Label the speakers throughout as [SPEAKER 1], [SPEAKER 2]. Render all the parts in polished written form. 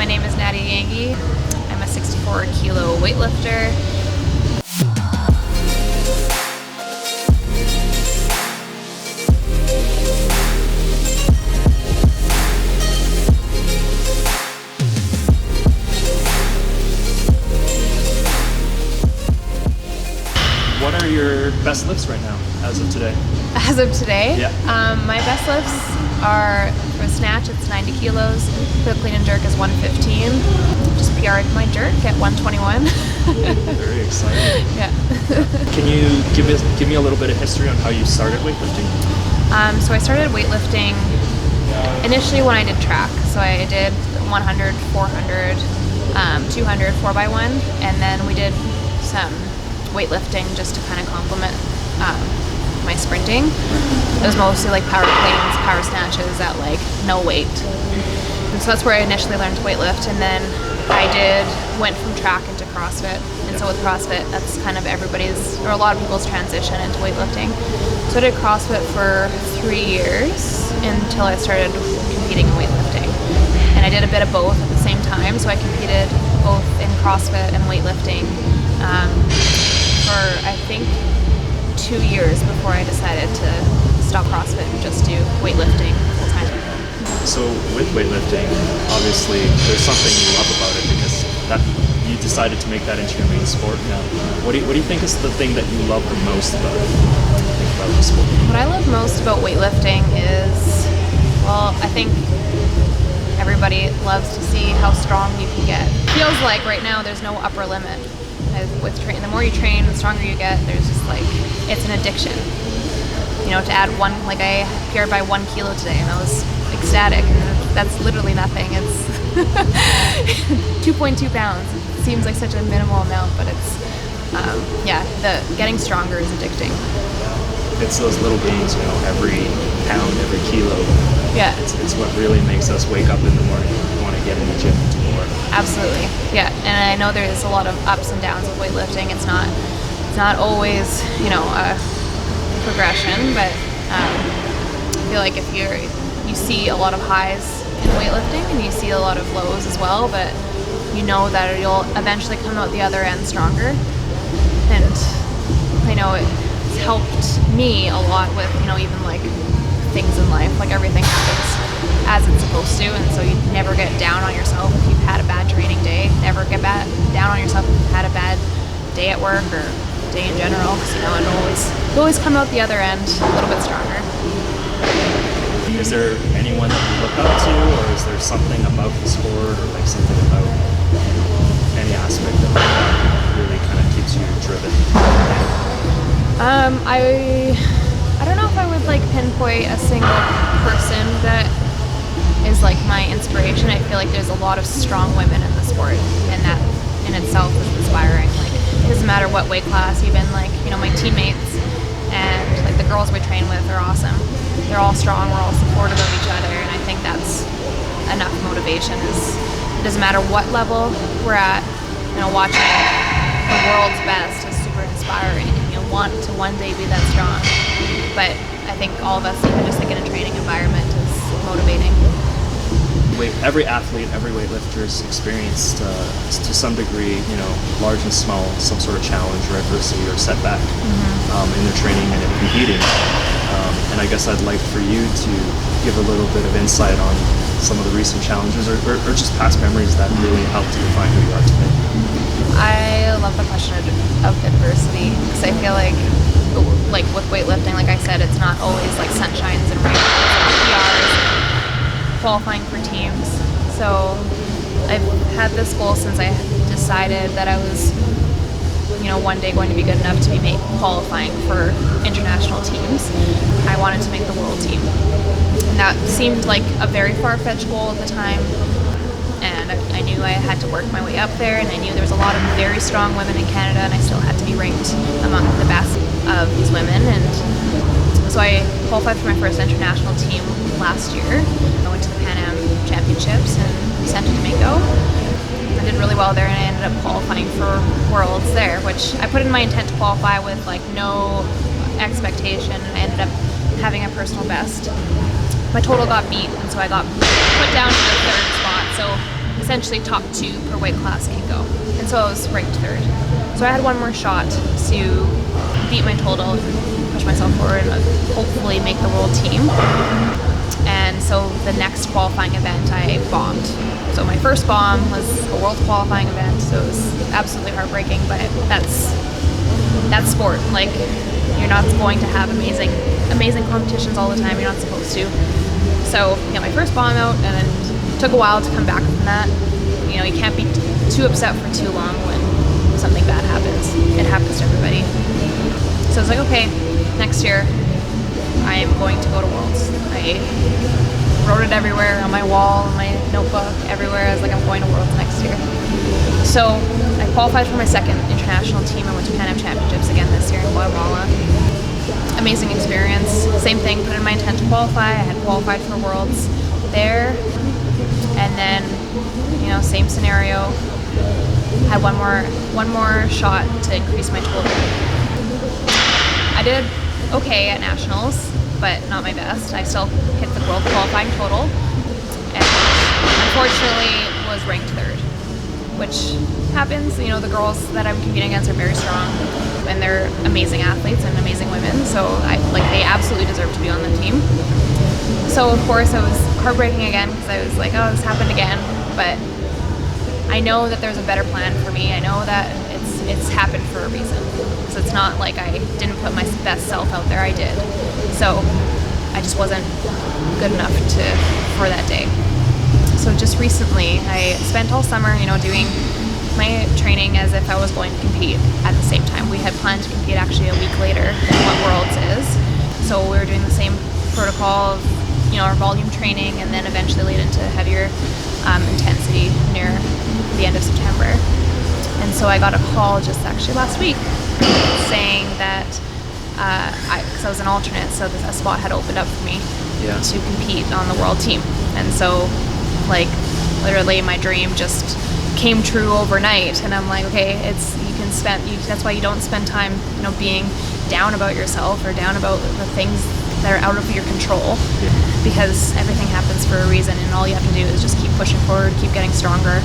[SPEAKER 1] name is Nadia Yangui. I'm a 64 kilo weightlifter.
[SPEAKER 2] What are your best lifts right now, as of today?
[SPEAKER 1] As of today?
[SPEAKER 2] Yeah.
[SPEAKER 1] My best lifts are, for a snatch, it's 90 kilos. For the clean and jerk is 115. Just PR'd my jerk at 121.
[SPEAKER 2] Very exciting.
[SPEAKER 1] Yeah.
[SPEAKER 2] Can you give me a little bit of history on how you started weightlifting?
[SPEAKER 1] So I started weightlifting initially when I did track. So I did 100, 400, 200, 4x1, and then we did some weightlifting just to kind of complement my sprinting. It was mostly like power cleans, power snatches at like no weight. And so that's where I initially learned to weightlift, and then I went from track into CrossFit. And so with CrossFit, that's kind of a lot of people's transition into weightlifting. So I did CrossFit for 3 years until I started competing in weightlifting. And I did a bit of both at the same time, so I competed both in CrossFit and weightlifting for I think 2 years before I decided to stop CrossFit and just do weightlifting full time.
[SPEAKER 2] So with weightlifting, obviously there's something you love about it because you decided to make that into your main sport now. What do you think is the thing that you love the most about it? About the sport?
[SPEAKER 1] What I love most about weightlifting is, well, I think everybody loves to see how strong you can get. It feels like right now there's no upper limit. The more you train, the stronger you get. There's just like, it's an addiction. You know, to add one, like I PR'd by 1 kilo today and I was ecstatic. And that's literally nothing. It's 2.2 pounds. It seems like such a minimal amount, but it's, getting stronger is addicting.
[SPEAKER 2] It's those little gains, you know, every pound, every kilo.
[SPEAKER 1] Yeah.
[SPEAKER 2] It's what really makes us wake up in the morning and want to get in the gym and do more.
[SPEAKER 1] Absolutely, yeah. And I know there's a lot of ups and downs with weightlifting. It's not always, you know, a progression, but I feel like if you see a lot of highs in weightlifting and you see a lot of lows as well, but you know that you'll eventually come out the other end stronger. And I know it's helped me a lot with, you know, even like things in life, like everything happens as it's supposed to, and so you never get down on yourself if you've had a bad training day. Never get down on yourself if you've had a bad day at work or day in general, because you know you always come out the other end a little bit stronger.
[SPEAKER 2] Is there anyone that you look up to, or is there something about the sport, or like something about any aspect of it that really kind of keeps you driven?
[SPEAKER 1] I don't know if I would like pinpoint a single person that is like my inspiration. I feel like there's a lot of strong women in the sport, and that in itself is inspiring. Like, it doesn't matter what weight class, even like, you know, my teammates and like the girls we train with are awesome. They're all strong, we're all supportive of each other, and I think that's enough motivation. It doesn't matter what level we're at, you know, watching the world's best is super inspiring, and you want to one day be that strong. But I think all of us, even just like in a training environment, is motivating.
[SPEAKER 2] Every athlete, every weightlifter's experienced to some degree, you know, large and small, some sort of challenge or adversity or setback in their training and in competing. And I guess I'd like for you to give a little bit of insight on some of the recent challenges or just past memories that really helped you define who you are today.
[SPEAKER 1] I love the question of adversity, because I feel like with weightlifting, like I said, it's not always like sunshines and rainbows, PRs, qualifying for teams. So I've had this goal since I decided that I was, you know, one day going to be good enough to be qualifying for international teams. I wanted to make the world team, and that seemed like a very far-fetched goal at the time. And I knew I had to work my way up there, and I knew there was a lot of very strong women in Canada, and I still had to be ranked among the best of these women. And so I qualified for my first international team last year. I went to the Pan Am Championships in Santo Domingo. I did really well there, and I ended up qualifying for Worlds there, which I put in my intent to qualify with like no expectation, and I ended up having a personal best. My total got beat, and so I got put down to the 3rd spot. So essentially top 2 per weight class can go. And so I was ranked 3rd. So I had one more shot to beat my total and push myself forward and hopefully make the world team. And so the next qualifying event I bombed. So my first bomb was a world qualifying event, so it was absolutely heartbreaking, but that's sport. Like, you're not going to have amazing competitions all the time. You're not supposed to. So, my first bomb out, and then it took a while to come back from that. You can't be too upset for too long when something bad happens. It happens to everybody. So I was like, okay, next year I am going to go to Worlds. I wrote it everywhere, on my wall, on my notebook, everywhere. I was like, I'm going to Worlds next year. So I qualified for my second international team. I went to Pan Am Championships again this year in Guatemala. Amazing experience. Same thing, put in my intent to qualify. I had qualified for Worlds there. And then, same scenario. Had one more shot to increase my total. I did okay at nationals, but not my best. I still hit the world qualifying total, and unfortunately was ranked 3rd, which happens. The girls that I'm competing against are very strong, and they're amazing athletes and amazing women. So they absolutely deserve to be on the team. So of course I was heartbreaking again because I was like, oh, this happened again. But I know that there's a better plan for me. I know that it's happened for a reason. So it's not like I didn't put my best self out there. I did. So I just wasn't good enough for that day. So just recently, I spent all summer, doing my training as if I was going to compete at the same time. We had planned to compete actually a week later than what Worlds is. So we were doing the same protocol of, our volume training, and then eventually lead into heavier intensity near the end of September. And so I got a call just actually last week saying that, because I was an alternate, so a spot had opened up for me to compete on the world team. And so, literally my dream just came true overnight. And I'm like, okay, that's why you don't spend time, being down about yourself or down about the things that are out of your control, because everything happens for a reason, and all you have to do is just keep pushing forward, keep getting stronger,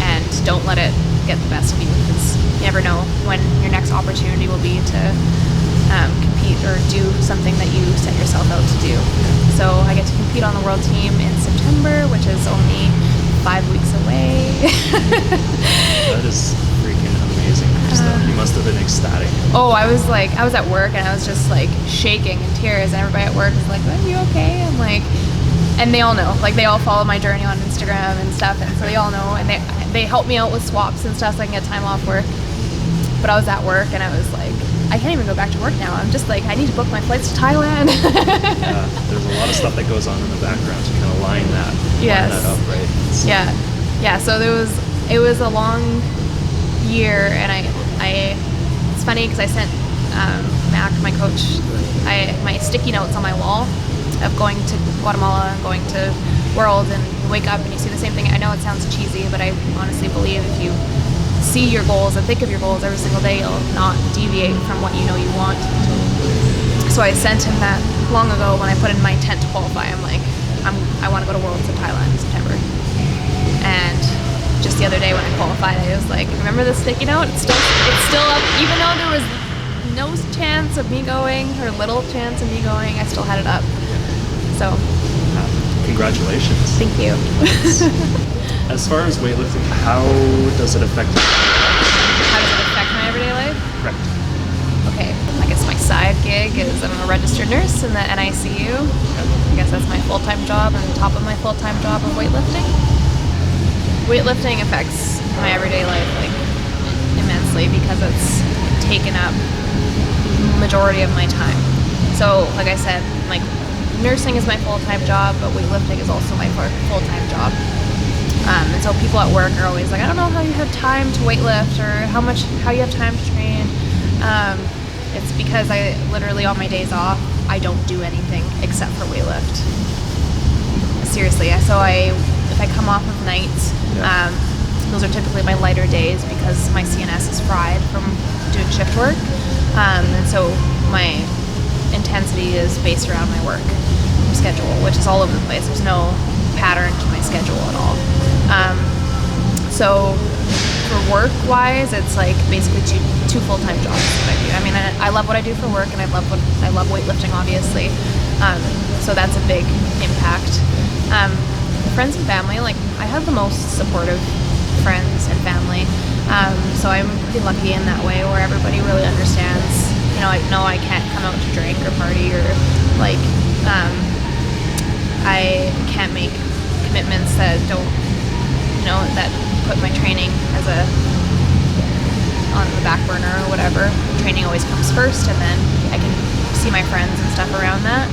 [SPEAKER 1] and don't let it get the best of you, because you never know when your next opportunity will be to compete or do something that you set yourself out to do. So I get to compete on the world team in September, which is only 5 weeks away.
[SPEAKER 2] That is freaking amazing. You must have been ecstatic.
[SPEAKER 1] Oh, I was at work and I was just shaking in tears, and everybody at work was like, are you okay? I'm like, and they all know, they all follow my journey on Instagram and stuff, and so they all know, and they help me out with swaps and stuff so I can get time off work. But I was at work and I was like, I can't even go back to work now. I'm just I need to book my flights to Thailand.
[SPEAKER 2] Yeah, there's a lot of stuff that goes on in the background to kind of line that up, right?
[SPEAKER 1] Yeah. So it was a long year, and it's funny because I sent Mac, my coach, my sticky notes on my wall of going to Guatemala and going to World, and you wake up and you see the same thing. I know it sounds cheesy, but I honestly believe if you see your goals and think of your goals every single day, you'll not deviate from what you know you want. So I sent him that long ago when I put in my intent to qualify. I'm like, I want to go to Worlds in Thailand in September. And just the other day when I qualified, I was like, remember the sticky note? It's still up, even though there was no chance of me going, or little chance of me going, I still had it up. So
[SPEAKER 2] congratulations.
[SPEAKER 1] Thank you.
[SPEAKER 2] As far as weightlifting, how does it affect you?
[SPEAKER 1] How does it affect my everyday life?
[SPEAKER 2] Correct.
[SPEAKER 1] Okay, I guess my side gig is I'm a registered nurse in the NICU. I guess that's my full-time job, and on top of my full-time job of weightlifting. Weightlifting affects my everyday life immensely because it's taken up majority of my time. So, like I said, nursing is my full-time job, but weightlifting is also my full-time job. And so people at work are always like, I don't know how you have time to weightlift, or how you have time to train. It's because I literally, on my days off, I don't do anything except for weightlift. Seriously. So if I come off of nights, those are typically my lighter days because my CNS is fried from doing shift work. And so my intensity is based around my work schedule, which is all over the place. There's no pattern to my schedule at all. So for work-wise, it's like basically two full-time jobs that I do. I mean, I love what I do for work, and I love weightlifting, obviously. So that's a big impact. Friends and family, like I have the most supportive friends and family. So I'm pretty lucky in that way, where everybody really understands. You know, I know I can't come out to drink or party, or like I can't make commitments that don't, that put my training on the back burner or whatever. Training always comes first, and then I can see my friends and stuff around that.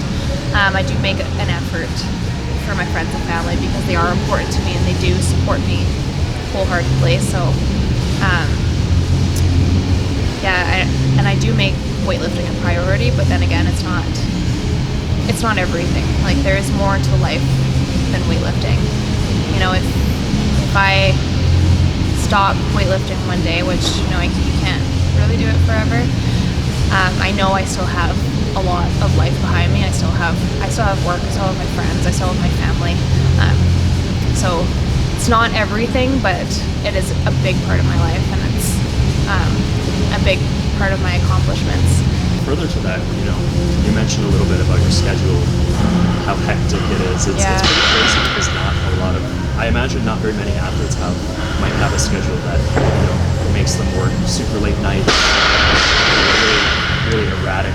[SPEAKER 1] I do make an effort for my friends and family, because they are important to me and they do support me wholeheartedly. So and I do make weightlifting a priority, but then again, it's not everything. Like, there is more to life than weightlifting. If I stop weightlifting one day, which you can't really do it forever, I know I still have a lot of life behind me. I still have work, I still have my friends, I still have my family. So it's not everything, but it is a big part of my life, and it's a big part of my accomplishments.
[SPEAKER 2] Further to that, you mentioned a little bit about your schedule, how hectic it is. It's pretty crazy, because I imagine not very many athletes might have a schedule that makes them work super late nights, really erratic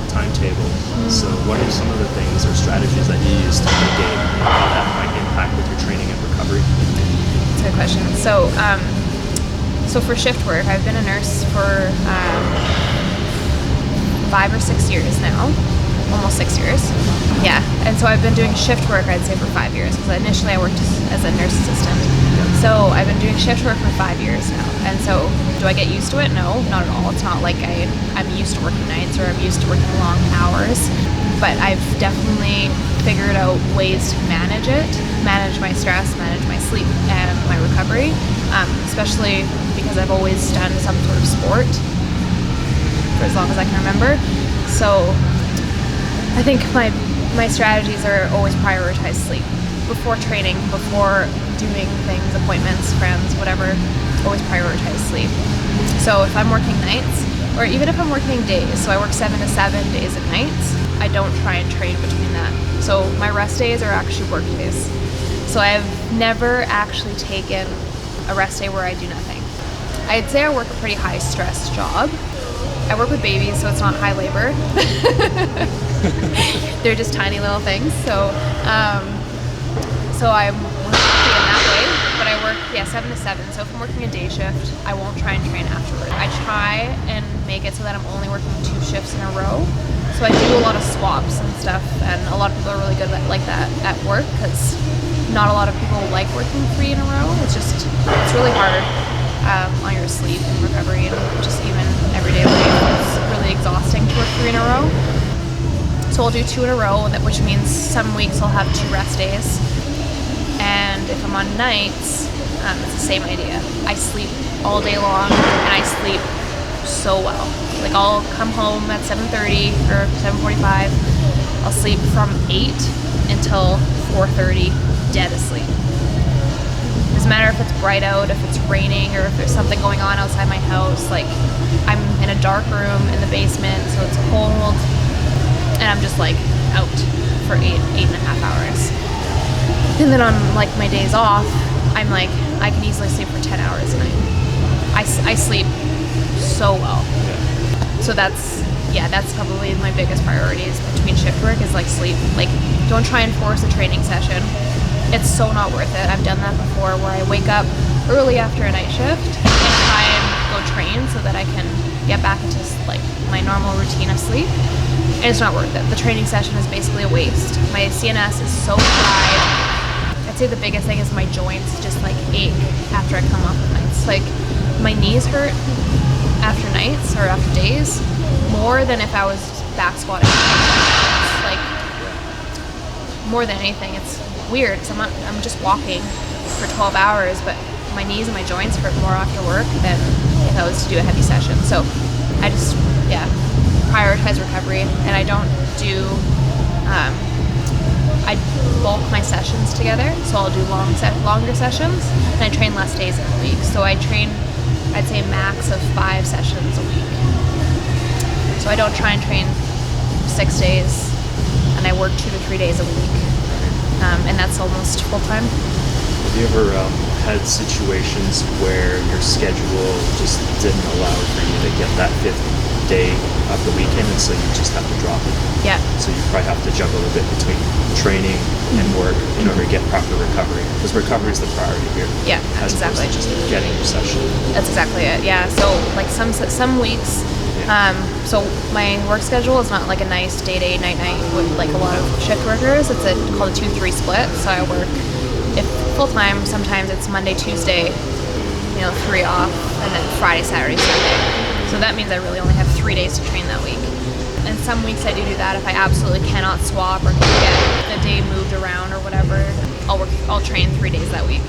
[SPEAKER 2] timetable. So what are some of the things or strategies that you use to mitigate how that might impact with your training and recovery?
[SPEAKER 1] That's a good question. So for shift work, I've been a nurse for 5 or 6 years now, almost 6 years. Yeah, and so I've been doing shift work, I'd say, for 5 years, because initially I worked as a nurse assistant. So I've been doing shift work for 5 years now. And so do I get used to it? No, not at all. It's not like I'm used to working nights, or I'm used to working long hours. But I've definitely figured out ways to manage it, manage my stress, manage my sleep, and my recovery, especially because I've always done some sort of sport for as long as I can remember. So I think my strategies are always prioritize sleep. Before training, before doing things, appointments, friends, whatever, always prioritize sleep. So if I'm working nights, or even if I'm working days, so I work 7 to 7 days and nights, I don't try and train between that. So my rest days are actually work days. So I've never actually taken a rest day where I do nothing. I'd say I work a pretty high stress job. I work with babies, so it's not high labor. They're just tiny little things. So I'm lucky in that way, but I work 7 to 7. So if I'm working a day shift, I won't try and train afterward. I try and make it so that I'm only working 2 shifts in a row. So I do a lot of swaps and stuff, and a lot of people are really good like that at work, because not a lot of people like working 3 in a row. It's really hard on your sleep and recovery, and just even everyday life. It's really exhausting to work 3 in a row. So I'll do 2 in a row, which means some weeks I'll have 2 rest days. And if I'm on nights, it's the same idea. I sleep all day long, and I sleep so well. Like, I'll come home at 7:30 or 7:45. I'll sleep from 8 until 4:30, dead asleep. Doesn't matter if it's bright out, if it's raining, or if there's something going on outside my house. Like, I'm in a dark room in the basement, so it's cold, and I'm just like out for 8.5 hours. And then on like my days off, I'm like, I can easily sleep for 10 hours a night. I sleep so well. So that's probably my biggest priorities between shift work, is like sleep. Like, don't try and force a training session. It's so not worth it. I've done that before, where I wake up early after a night shift and try and go train so that I can get back into like my normal routine of sleep. And it's not worth it. The training session is basically a waste. My CNS is so fried. I'd say the biggest thing is my joints just like ache after I come off of nights. Like, my knees hurt after nights or after days more than if I was back squatting. It's like, more than anything, it's weird, because I'm just walking for 12 hours, but my knees and my joints hurt more after work than if I was to do a heavy session. So I just prioritize recovery, and I don't do I bulk my sessions together, so I'll do longer sessions, and I train less days in a week. So I train, I'd say, max of 5 sessions a week. So I don't try and train 6 days, and I work 2 to 3 days a week, and that's almost full time.
[SPEAKER 2] Have you ever had situations where your schedule just didn't allow for you to get that 5th day of the weekend, and so you just have to drop it?
[SPEAKER 1] Yeah.
[SPEAKER 2] So you probably have to juggle a bit between training and work in order to get proper recovery, because recovery is the priority here.
[SPEAKER 1] Yeah,
[SPEAKER 2] as
[SPEAKER 1] exactly.
[SPEAKER 2] opposed to just getting your session.
[SPEAKER 1] That's exactly it. Yeah. So like some weeks, so my work schedule is not like a nice day, night with like a lot of shift workers. It's called a 2-3 split. So I work, if full time, sometimes it's Monday, Tuesday, 3 off, and then Friday, Saturday, Sunday. So that means I really only have 3 days to train that week. And some weeks I do that if I absolutely cannot swap or can get the day moved around or whatever. I'll train 3 days that week.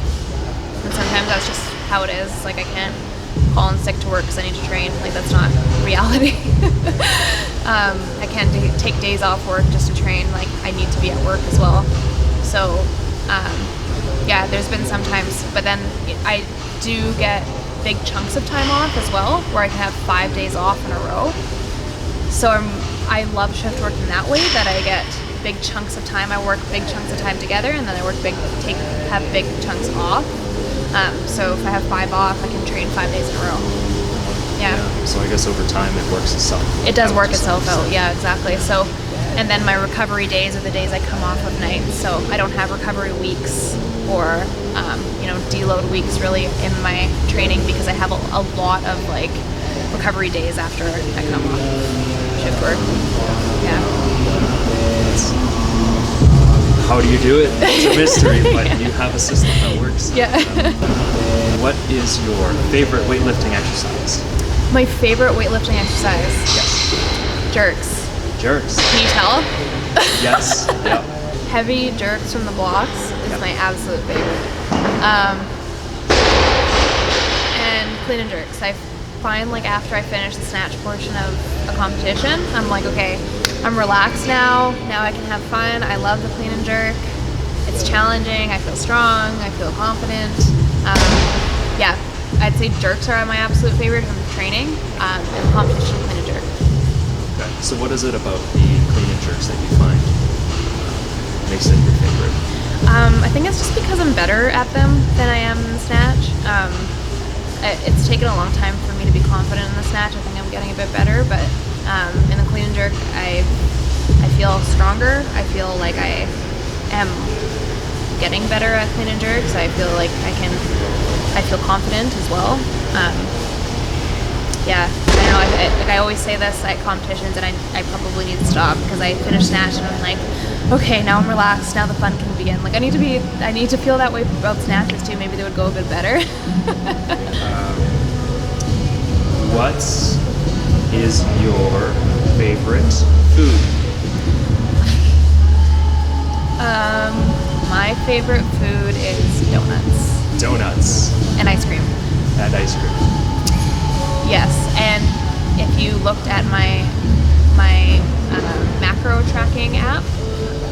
[SPEAKER 1] And sometimes that's just how it is. Like I can't call in sick to work because I need to train. Like that's not reality. I can't take days off work just to train. Like I need to be at work as well. So yeah, there's been some times, but then I do get big chunks of time off as well, where I can have 5 days off in a row. So I love shift work in that way, that I get big chunks of time. I work big chunks of time together, and then I have big chunks off. So if I have 5 off, I can train 5 days in a row. Yeah.
[SPEAKER 2] So I guess over time it works itself.
[SPEAKER 1] It does work itself out. Yeah, exactly. So, and then my recovery days are the days I come off of nights. So I don't have recovery weeks or deload weeks really in my training, because I have a lot of like recovery days after I come off shift work. Yeah.
[SPEAKER 2] How do you do it? It's a mystery, but you have a system that works.
[SPEAKER 1] Yeah.
[SPEAKER 2] What is your favorite weightlifting exercise?
[SPEAKER 1] My favorite weightlifting exercise?
[SPEAKER 2] Yes.
[SPEAKER 1] Jerks.
[SPEAKER 2] Jerks.
[SPEAKER 1] Can you tell?
[SPEAKER 2] Yes. Yep.
[SPEAKER 1] Heavy jerks from the blocks is my absolute favorite. And clean and jerks. I find like after I finish the snatch portion of a competition, I'm like, okay, I'm relaxed now. Now I can have fun. I love the clean and jerk. It's challenging. I feel strong. I feel confident. Yeah, I'd say jerks are my absolute favorite from training, and competition, clean and jerk.
[SPEAKER 2] Okay. So what is it about the clean and jerks that you find makes it your favorite?
[SPEAKER 1] I think it's just because I'm better at them than I am in the snatch. It's taken a long time for me to be confident in the snatch. I think I'm getting a bit better, but in the clean and jerk, I feel stronger. I feel like I am getting better at clean and jerks. I feel like I feel confident as well. Yeah, I don't know. I always say this at competitions, and I probably need to stop, because I finish snatch and I'm like, okay, now I'm relaxed. Now the fun can begin. Like I need to feel that way about snatches too. Maybe they would go a bit better.
[SPEAKER 2] What is your favorite food?
[SPEAKER 1] My favorite food is donuts.
[SPEAKER 2] Donuts.
[SPEAKER 1] And ice cream.
[SPEAKER 2] And ice cream.
[SPEAKER 1] Yes, and if you looked at my macro tracking app,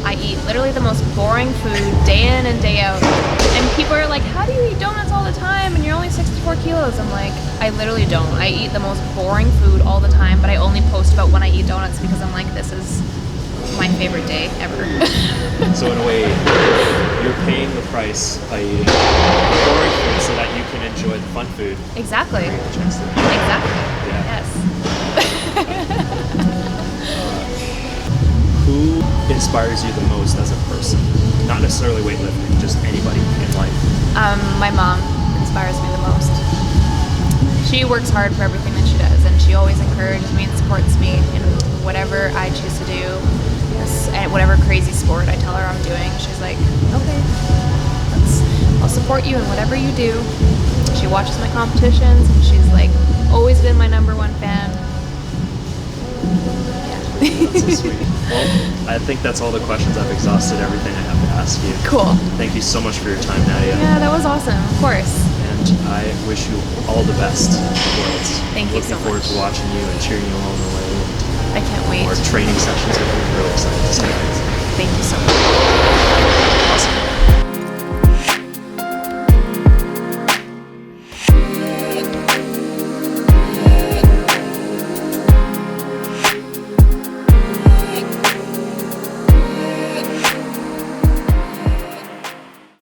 [SPEAKER 1] I eat literally the most boring food day in and day out. And people are like, how do you eat donuts all the time and you're only 64 kilos? I'm like, I literally don't. I eat the most boring food all the time, but I only post about when I eat donuts, because I'm like, this is my favorite day ever.
[SPEAKER 2] So in a way, you're paying the price by eating boring food so that you can enjoy the fun food.
[SPEAKER 1] Exactly.
[SPEAKER 2] Exactly.
[SPEAKER 1] Yeah. Yes.
[SPEAKER 2] Who inspires you the most as a person? Not necessarily weightlifting, just anybody in life.
[SPEAKER 1] My mom inspires me the most. She works hard for everything that she does, and she always encourages me and supports me in whatever I choose to do. And whatever crazy sport I tell her I'm doing, she's like, okay, I'll support you in whatever you do. She watches my competitions, and she's like always been my #1 fan. Yeah.
[SPEAKER 2] That's so sweet. Well, I think that's all the questions. I've exhausted everything I have to ask you.
[SPEAKER 1] Cool.
[SPEAKER 2] Thank you so much for your time, Nadia.
[SPEAKER 1] Yeah, that was awesome. Of course.
[SPEAKER 2] And I wish you all the best in the world.
[SPEAKER 1] Thank you so much.
[SPEAKER 2] Looking forward to watching you and cheering you along the way.
[SPEAKER 1] I can't wait.
[SPEAKER 2] Our training sessions are really excited to start.
[SPEAKER 1] Thank you so much.